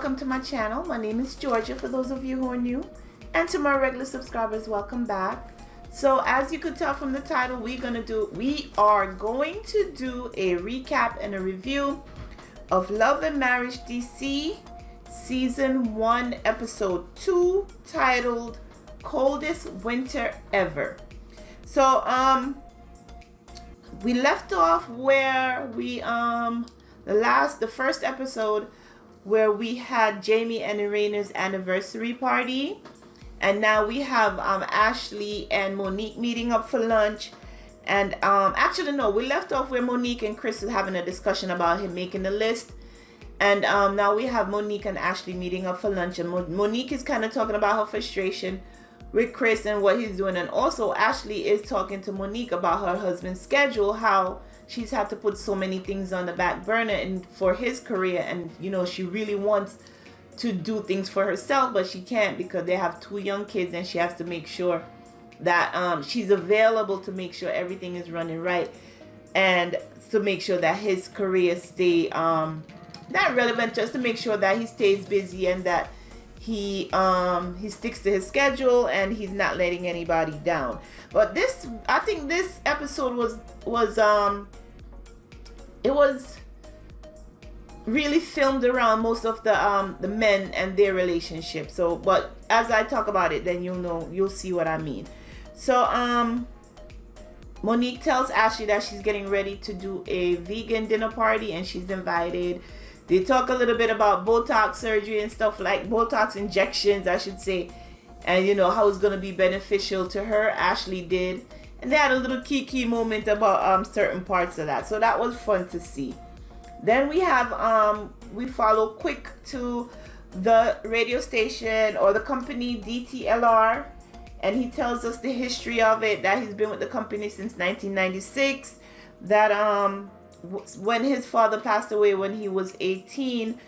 welcome to my channel. My name is Georgia for those of you who are new, and to my regular subscribers, welcome back. So as you could tell from the title, we are going to do a recap and a review of Love and Marriage DC Season 1 Episode 2, titled Coldest Winter Ever. So we left off where we the first episode where we had Jamie and Irena's anniversary party, and now we have Ashley and Monique meeting up for lunch. And actually no, we left off where Monique and Chris is having a discussion about him making the list, and now we have Monique and Ashley meeting up for lunch, and Monique is kind of talking about her frustration with Chris and what he's doing, and also Ashley is talking to Monique about her husband's schedule, how she's had to put so many things on the back burner and for his career, and she really wants to do things for herself, but she can't because they have 2 young kids, and she has to make sure that she's available to make sure everything is running right, and to make sure that his career stay not relevant, just to make sure that he stays busy and that he sticks to his schedule and he's not letting anybody down. But I think this episode was really filmed around most of the men and their relationship. So, but as I talk about it, then you'll see what I mean. So Monique tells Ashley that she's getting ready to do a vegan dinner party and she's invited. They talk a little bit about Botox surgery and stuff, like Botox injections, I should say, and how it's going to be beneficial to her. Ashley did. And they had a little kiki moment about certain parts of that. So that was fun to see. Then we have, we follow quick to the radio station or the company DTLR. And he tells us the history of it, that he's been with the company since 1996. That when his father passed away when he was 18,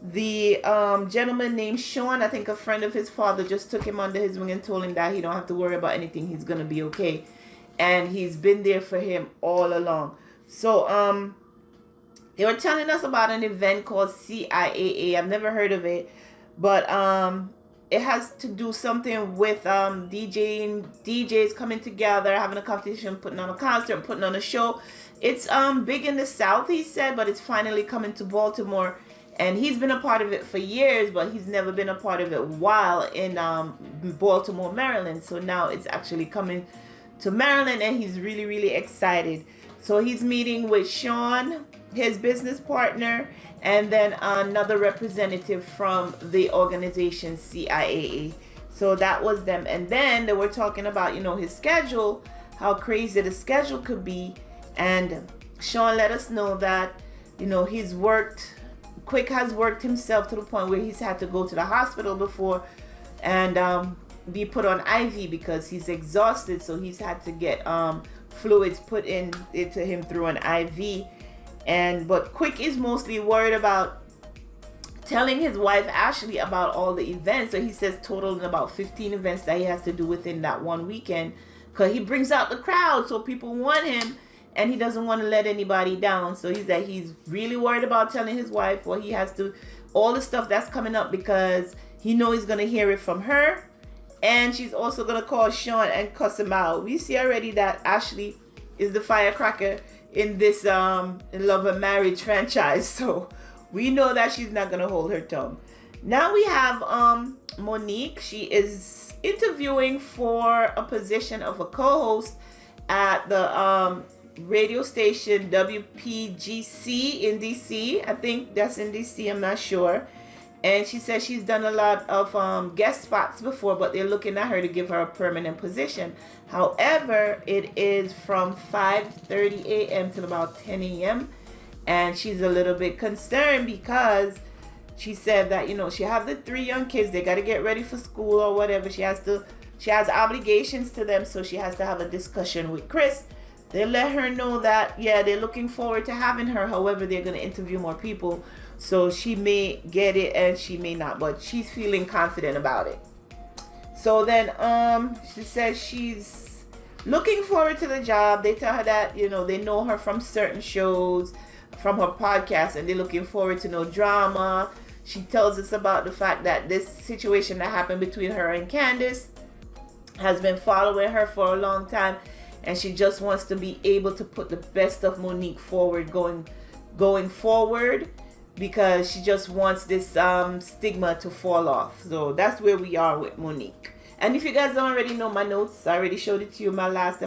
the gentleman named Sean, I think a friend of his father, just took him under his wing and told him that he don't have to worry about anything. He's going to be okay. And he's been there for him all along. So they were telling us about an event called CIAA. I've never heard of it, but it has to do something with DJs coming together, having a competition, putting on a concert, putting on a show. It's big in the South, he said, but it's finally coming to Baltimore. And he's been a part of it for years, but he's never been a part of it while in Baltimore, Maryland. So now it's actually coming to Maryland, and he's really, really excited. So he's meeting with Sean, his business partner, and then another representative from the organization CIAA. So that was them. And then they were talking about, his schedule, how crazy the schedule could be. And Sean let us know that, Quick has worked himself to the point where he's had to go to the hospital before and be put on IV because he's exhausted. So he's had to get fluids put into him through an IV. But Quick is mostly worried about telling his wife Ashley about all the events. So he says totaling about 15 events that he has to do within that one weekend, because he brings out the crowd, so people want him and he doesn't want to let anybody down. So he's really worried about telling his wife what he has to, all the stuff that's coming up, because he knows he's going to hear it from her, and she's also going to call Sean and cuss him out. We see already that Ashley is the firecracker in this Love and Marriage franchise, so we know that she's not gonna hold her tongue. Now we have Monique. She is interviewing for a position of a co-host at the radio station WPGC in DC. I think that's in DC, I'm not sure. And she says she's done a lot of guest spots before, but they're looking at her to give her a permanent position. However, it is from 5:30 a.m. till about 10 a.m. And she's a little bit concerned because she said that, she have the 3 young kids. They got to get ready for school or whatever. She has obligations to them, so she has to have a discussion with Chris. They let her know that, they're looking forward to having her. However, they're going to interview more people. So she may get it and she may not, but she's feeling confident about it. So then she says she's looking forward to the job. They tell her that, they know her from certain shows, from her podcast, and they're looking forward to no drama. She tells us about the fact that this situation that happened between her and Candace has been following her for a long time, and she just wants to be able to put the best of Monique forward going forward, because she just wants this stigma to fall off. So that's where we are with Monique. And if you guys don't already know my notes, I already showed it to you in my last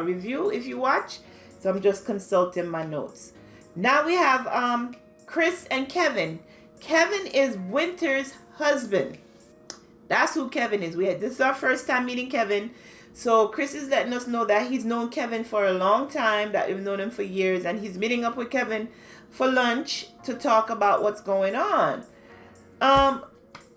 review if you watch. So I'm just consulting my notes. Now we have Chris and Kevin. Kevin is Winter's husband. That's who Kevin is. This is our first time meeting Kevin. So Chris is letting us know that he's known Kevin for a long time, that we've known him for years, and he's meeting up with Kevin for lunch to talk about what's going on.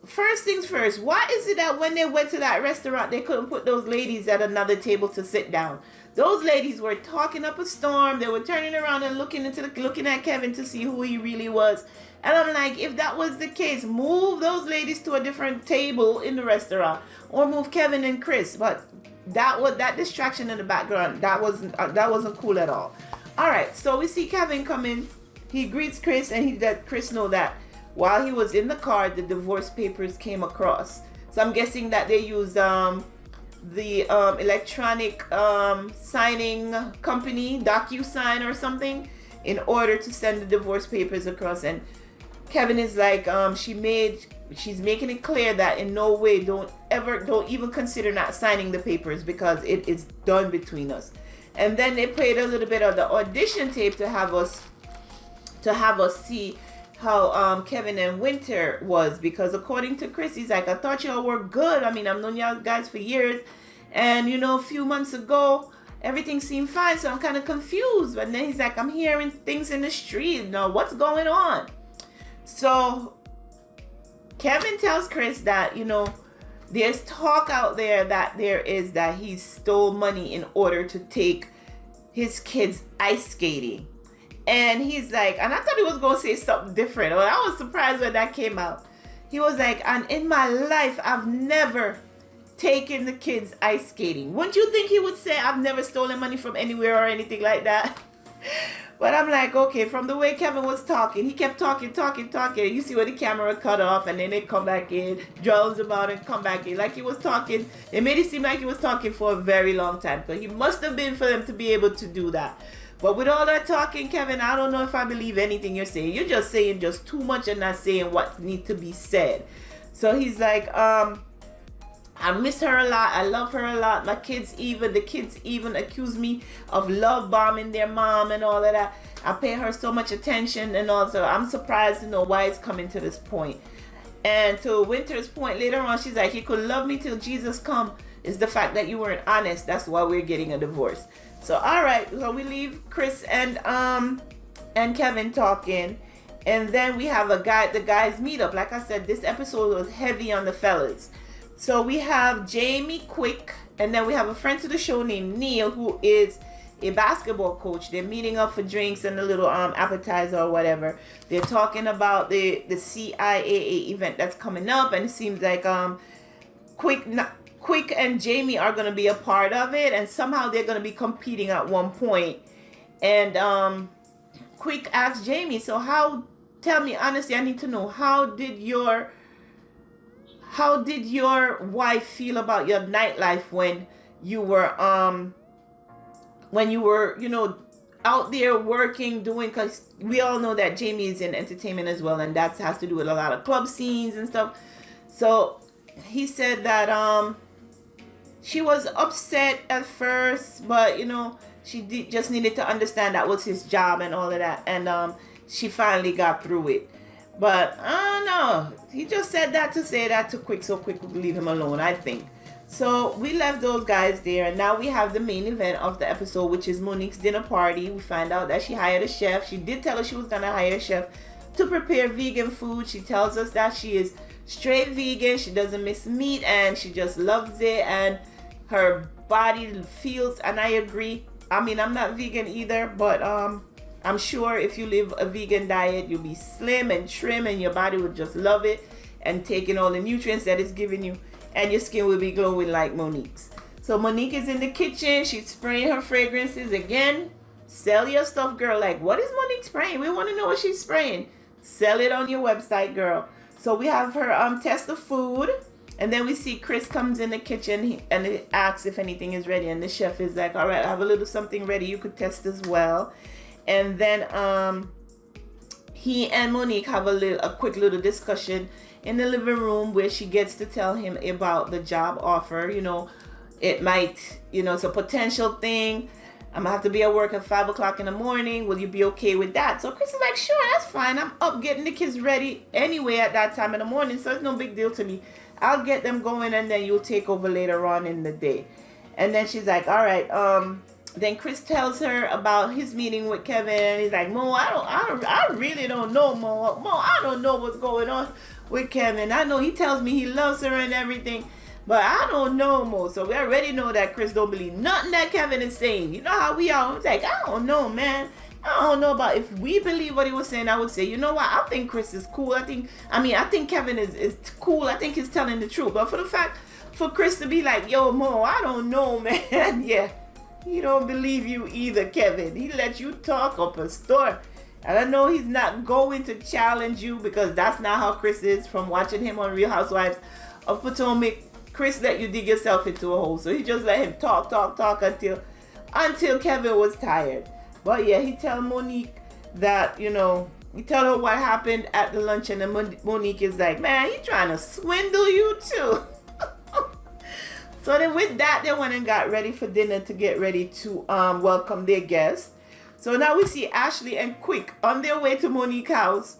First things first, why is it that when they went to that restaurant, they couldn't put those ladies at another table to sit down? Those ladies were talking up a storm. They were turning around and looking at Kevin to see who he really was. And I'm like, if that was the case, move those ladies to a different table in the restaurant, or move Kevin and Chris. But that distraction in the background, that wasn't cool at all. All right, so we see Kevin come in. He greets Chris, and he let Chris know that while he was in the car, the divorce papers came across. So I'm guessing that they used the electronic signing company, DocuSign or something, in order to send the divorce papers across. And Kevin is like, she's making it clear that in no way, don't even consider not signing the papers, because it is done between us. And then they played a little bit of the audition tape to have us see how Kevin and Winter was, because according to Chris, he's like, I thought y'all were good. I mean, I've known y'all guys for years, and a few months ago everything seemed fine, so I'm kind of confused. But then he's like, I'm hearing things in the street. Now, what's going on? So Kevin tells Chris that there's talk out there that he stole money in order to take his kids ice skating. And he's like, and I thought he was going to say something different. Well, I was surprised when that came out. He was like, and in my life, I've never taken the kids ice skating. Wouldn't you think he would say, I've never stolen money from anywhere or anything like that? But I'm like, okay, from the way Kevin was talking, he kept talking. You see where the camera cut off, and then they come back in, drones him out, and come back in. Like he was talking. It made it seem like he was talking for a very long time. So he must have been for them to be able to do that. But with all that talking, Kevin, I don't know if I believe anything you're saying. You're just saying just too much and not saying what needs to be said. So he's like, I miss her a lot. I love her a lot. The kids even accuse me of love bombing their mom and all of that. I pay her so much attention, and also I'm surprised to know why it's coming to this point. And to Winter's point later on, she's like, you could love me till Jesus come. It's the fact that you weren't honest. That's why we're getting a divorce. So all right, so we leave Chris and Kevin talking, and then we have the guys meet up. Like I said, this episode was heavy on the fellas. So we have Jamie Quick, and then we have a friend to the show named Neil, who is a basketball coach. They're meeting up for drinks and a little appetizer or whatever. They're talking about the CIAA event that's coming up, and it seems like Quick and Jamie are going to be a part of it, and somehow they're going to be competing at one point. And Quick asks Jamie, so tell me honestly, I need to know, how did your wife feel about your nightlife when you were out there working, doing, because we all know that Jamie is in entertainment as well, and that has to do with a lot of club scenes and stuff. So he said that she was upset at first, but she just needed to understand that was his job and all of that, and she finally got through it. But I don't know, he just said that to say that to Quick, so Quick would leave him alone, I think. So we left those guys there, and now we have the main event of the episode, which is Monique's dinner party. We find out that she hired a chef. She did tell us she was gonna hire a chef to prepare vegan food. She tells us that she is straight vegan, she doesn't miss meat, and she just loves it, and her body feels, and I agree. I mean, I'm not vegan either, but I'm sure if you live a vegan diet, you'll be slim and trim, and your body will just love it and taking all the nutrients that it's giving you, and your skin will be glowing like Monique's. So Monique is in the kitchen. She's spraying her fragrances again. Sell your stuff, girl. Like, what is Monique spraying? We want to know what she's spraying. Sell it on your website, girl. So we have her test the food. And then we see Chris comes in the kitchen and he asks if anything is ready. And the chef is like, all right, I have a little something ready. You could test as well. And then he and Monique have a quick little discussion in the living room where she gets to tell him about the job offer. You know, it might, you know, it's a potential thing. I'm gonna have to be at work at 5 o'clock in the morning. Will you be okay with that? So Chris is like, sure, that's fine. I'm up getting the kids ready anyway at that time in the morning, so it's no big deal to me. I'll get them going and then you'll take over later on in the day. And then she's like, all right. Then Chris tells her about his meeting with Kevin. And he's like, Mo, I really don't know, Mo. Mo, I don't know what's going on with Kevin. I know he tells me he loves her and everything, but I don't know, Mo. So we already know that Chris don't believe nothing that Kevin is saying. You know how we are. It's like, I don't know, man. I don't know about if we believe what he was saying. I would say, you know what? I think Chris is cool. I think Kevin is cool. I think he's telling the truth. But for Chris to be like, yo, Mo, I don't know, man. Yeah, he don't believe you either, Kevin. He let you talk up a storm. And I know he's not going to challenge you because that's not how Chris is. From watching him on Real Housewives of Potomac, Chris let you dig yourself into a hole. So he just let him talk until Kevin was tired. But yeah, he tell Monique that, you know, he tell her what happened at the luncheon, and Monique is like, man, he trying to swindle you too. So then with that, they went and got ready for dinner to get ready to welcome their guests. So now we see Ashley and Quick on their way to Monique's house.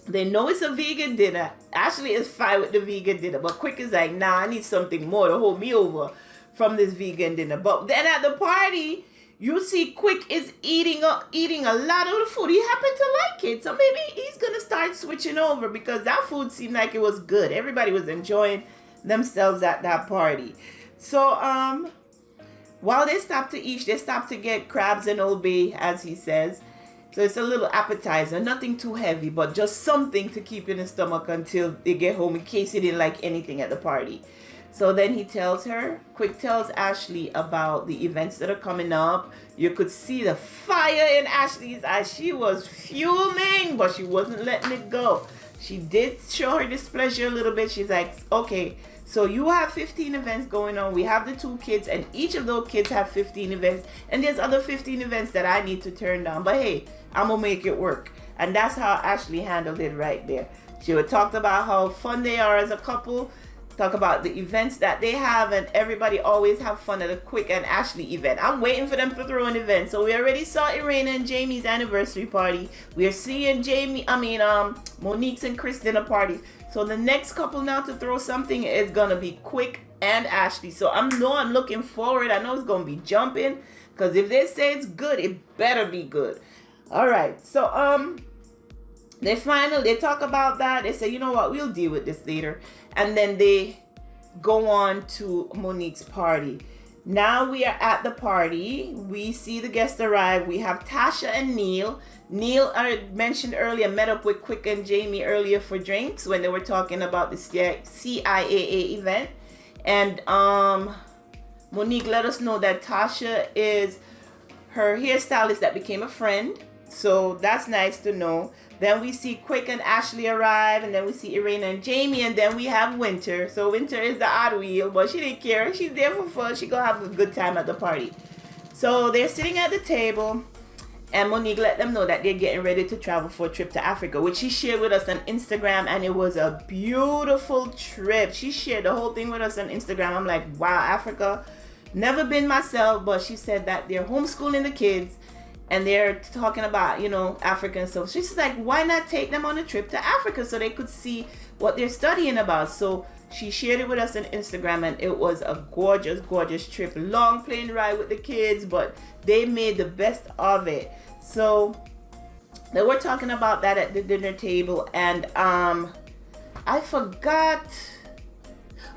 They know it's a vegan dinner. Ashley is fine with the vegan dinner, but Quick is like, nah, I need something more to hold me over from this vegan dinner. But then at the party, you see Quick is eating a lot of the food. He happened to like it. So maybe he's going to start switching over because that food seemed like it was good. Everybody was enjoying themselves at that party. So while they stopped to eat, they stopped to get crabs and Old Bay, as he says. So it's a little appetizer. Nothing too heavy, but just something to keep in the stomach until they get home in case he didn't like anything at the party. So then Quick tells Ashley about the events that are coming up. You could see the fire in Ashley's eyes. She was fuming, but she wasn't letting it go. She did show her displeasure a little bit. She's like, okay, so you have 15 events going on. We have the 2 kids, and each of those kids have 15 events. And there's other 15 events that I need to turn down. But hey, I'm going to make it work. And that's how Ashley handled it right there. She would talk about how fun they are as a couple. Talk about the events that they have, and everybody always have fun at a Quick and Ashley event. I'm waiting for them to throw an event. So we already saw Irena and Jamie's anniversary party. We are seeing Monique's and Chris dinner party. So the next couple now to throw something is gonna be Quick and Ashley. So I'm looking forward. I know it's gonna be jumping because if they say it's good, it better be good. All right. So they talk about that. They say, you know what, we'll deal with this later. And then they go on to Monique's party. Now we are at the party. We see the guests arrive. We have Tasha and Neil. Neil, I mentioned earlier, met up with Quick and Jamie earlier for drinks when they were talking about the CIAA event. And Monique let us know that Tasha is her hairstylist that became a friend. So that's nice to know. Then we see Quick and Ashley arrive, and then we see Irena and Jamie, and then we have Winter. So Winter is the odd wheel, but she didn't care. She's there for fun. She gonna have a good time at the party. So they're sitting at the table, and Monique let them know that they're getting ready to travel for a trip to Africa, which she shared with us on Instagram, and it was a beautiful trip. She shared the whole thing with us on Instagram. I'm like, wow, Africa. Never been myself, but she said that they're homeschooling the kids. And they're talking about, Africa and stuff. She's like, why not take them on a trip to Africa so they could see what they're studying about? So she shared it with us on Instagram, and it was a gorgeous, gorgeous trip. Long plane ride with the kids, but they made the best of it. So they were talking about that at the dinner table, and I forgot.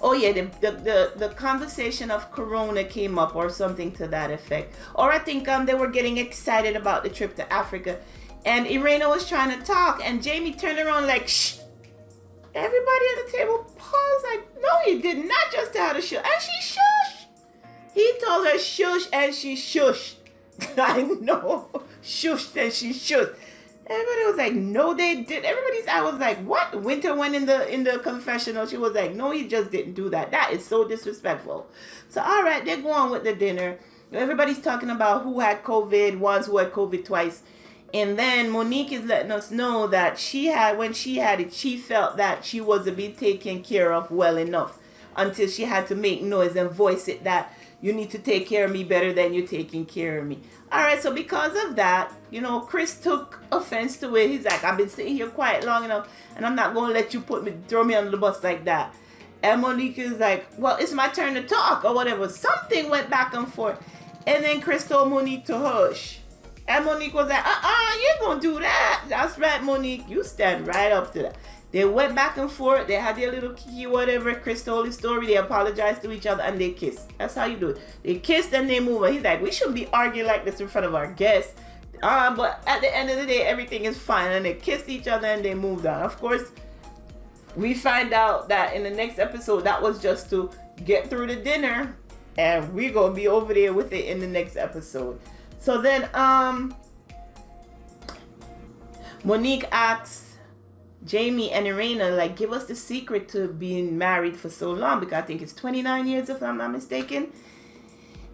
Oh yeah, the conversation of Corona came up or something to that effect. Or I think they were getting excited about the trip to Africa. And Irena was trying to talk, and Jamie turned around like, shh. Everybody at the table paused like, no, he did not just tell her to shush. And she shushed. He told her shush, and she shushed. I know. Shushed and she shushed. Everybody was like, no, they did. I was like, what? Winter went in the confessional. She was like, no, he just didn't do that. That is so disrespectful. So, all right, they go on with the dinner. Everybody's talking about who had COVID, ones who had COVID twice. And then Monique is letting us know that when she had it, she felt that she wasn't being taken care of well enough until she had to make noise and voice it that you need to take care of me better than you're taking care of me. All right, so because of that, Chris took offense to it. He's like, I've been sitting here quiet long enough, and I'm not going to let you throw me under the bus like that. And Monique is like, well, it's my turn to talk or whatever. Something went back and forth. And then Chris told Monique to hush. And Monique was like, you ain't going to do that. That's right, Monique. You stand right up to that. They went back and forth. They had their little kiki, whatever. Chris told his story. They apologized to each other and they kissed. That's how you do it. They kissed and they move on. He's like, we shouldn't be arguing like this in front of our guests. But at the end of the day, everything is fine. And they kissed each other and they moved on. Of course, we find out that in the next episode, that was just to get through the dinner. And we're going to be over there with it in the next episode. So then, Monique asks Jamie and Irena, like, give us the secret to being married for so long, because I think it's 29 years if I'm not mistaken.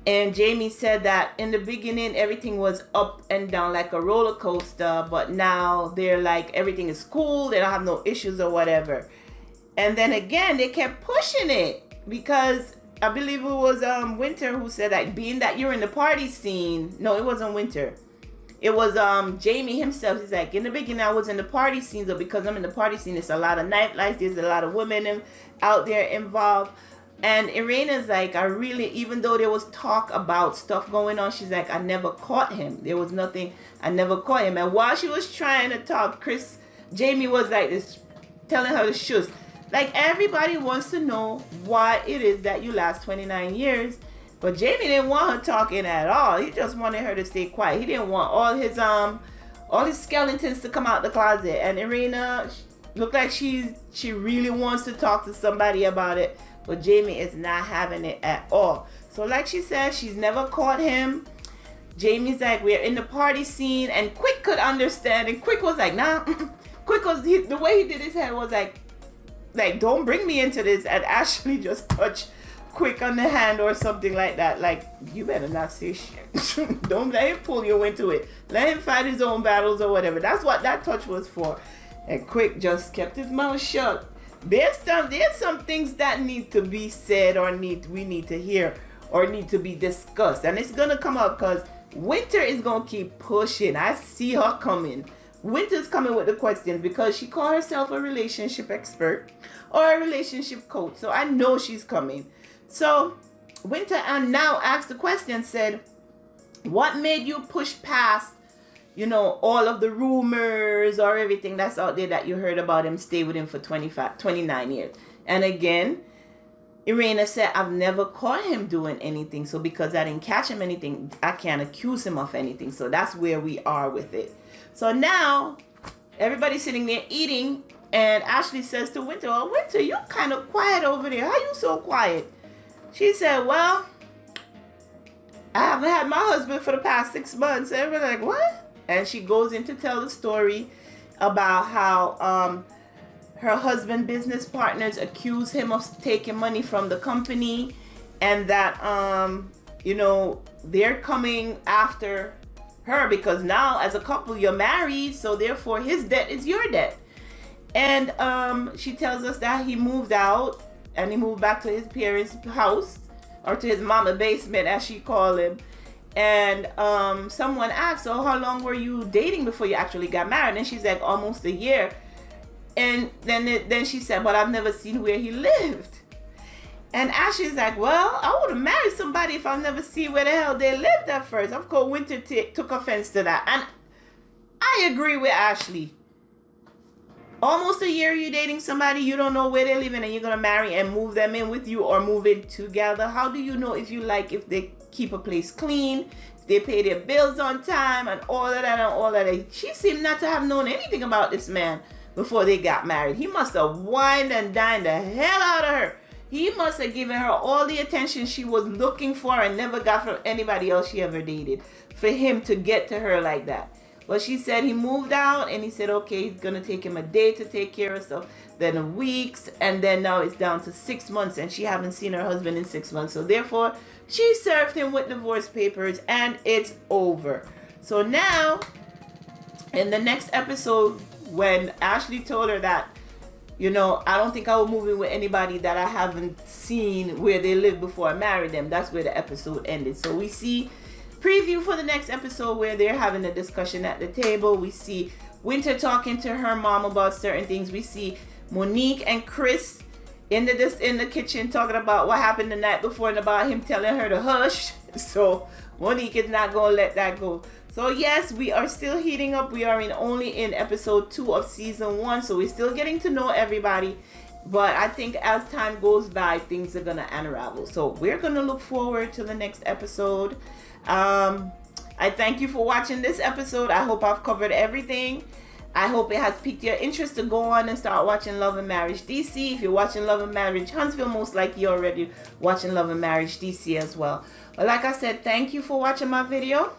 And Jamie said that in the beginning everything was up and down like a roller coaster, but now they're like, everything is cool, they don't have no issues or whatever. And then again they kept pushing it, because I believe it was Winter who said that being that you're in the party scene. No, it wasn't Winter. It was Jamie himself. He's like, in the beginning I was in the party scene, so because I'm in the party scene, it's a lot of nightlife, there's a lot of women out there involved. And Irena's like, even though there was talk about stuff going on, she's like, I never caught him. There was nothing, I never caught him. And while she was trying to talk, Jamie was like this, telling her to shush. Like, everybody wants to know why it is that you last 29 years. But Jamie didn't want her talking at all. He just wanted her to stay quiet. He didn't want all his skeletons to come out the closet. And Irena looked like she really wants to talk to somebody about it. But Jamie is not having it at all. So like she said, she's never caught him. Jamie's like, we're in the party scene. And Quick could understand. And Quick was like, nah. Quick was, the way he did his head was like, don't bring me into this. And Ashley just touched Quick on the hand or something like that. Like, you better not say shit. Don't let him pull you into it. Let him fight his own battles or whatever. That's what that touch was for. And Quick just kept his mouth shut. There's some things that need to be said or we need to hear or need to be discussed. And it's going to come up because Winter is going to keep pushing. I see her coming. Winter's coming with the questions because she called herself a relationship expert or a relationship coach. So I know she's coming. So Winter now asked the question, said, what made you push past, all of the rumors or everything that's out there that you heard about him, stay with him for 29 years? And again, Irena said, I've never caught him doing anything. So because I didn't catch him anything, I can't accuse him of anything. So that's where we are with it. So now everybody's sitting there eating, and Ashley says to Winter, oh, Winter, you're kind of quiet over there. How you so quiet? She said, well, I haven't had my husband for the past 6 months. And everybody's like, what? And she goes in to tell the story about how her husband business partners accuse him of taking money from the company, and that, they're coming after her because now as a couple you're married, so therefore his debt is your debt. And she tells us that he moved out and he moved back to his parents' house, or to his mama basement as she called him. And someone asked, so how long were you dating before you actually got married? And she's like, almost a year. And then she said, but I've never seen where he lived. And Ashley's like, well, I would have married somebody if I've never seen where the hell they lived at first. Of course, Winter took offense to that. And I agree with Ashley. Almost a year you dating somebody, you don't know where they're living, and you're going to marry and move them in with you or move in together. How do you know if they keep a place clean, if they pay their bills on time, and all of that and all of that? She seemed not to have known anything about this man before they got married. He must have wined and dined the hell out of her. He must have given her all the attention she was looking for and never got from anybody else she ever dated, for him to get to her like that. Well, she said he moved out and he said, okay, he's going to take him a day to take care of stuff, then weeks, and then now it's down to 6 months, and she haven't seen her husband in 6 months. So therefore, she served him with divorce papers, and it's over. So now, in the next episode, when Ashley told her that, you know, I don't think I will move in with anybody that I haven't seen where they lived before I married them, that's where the episode ended. So we see preview for the next episode where they're having a discussion at the table. We see Winter talking to her mom about certain things. We see Monique and Chris in the kitchen talking about what happened the night before and about him telling her to hush. So Monique is not going to let that go. So yes, we are still heating up. We are only in episode 2 of season 1. So we're still getting to know everybody. But I think as time goes by, things are going to unravel. So we're going to look forward to the next episode. I thank you for watching this episode. I hope I've covered everything. I hope it has piqued your interest to go on and start watching Love and Marriage DC. If you're watching Love and Marriage Huntsville, most likely you're already watching Love and Marriage DC as well. But like I said, thank you for watching my video.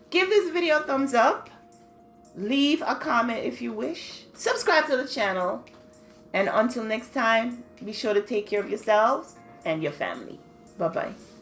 Give this video a thumbs up. Leave a comment if you wish. Subscribe to the channel. And until next time, be sure to take care of yourselves and your family. Bye-bye.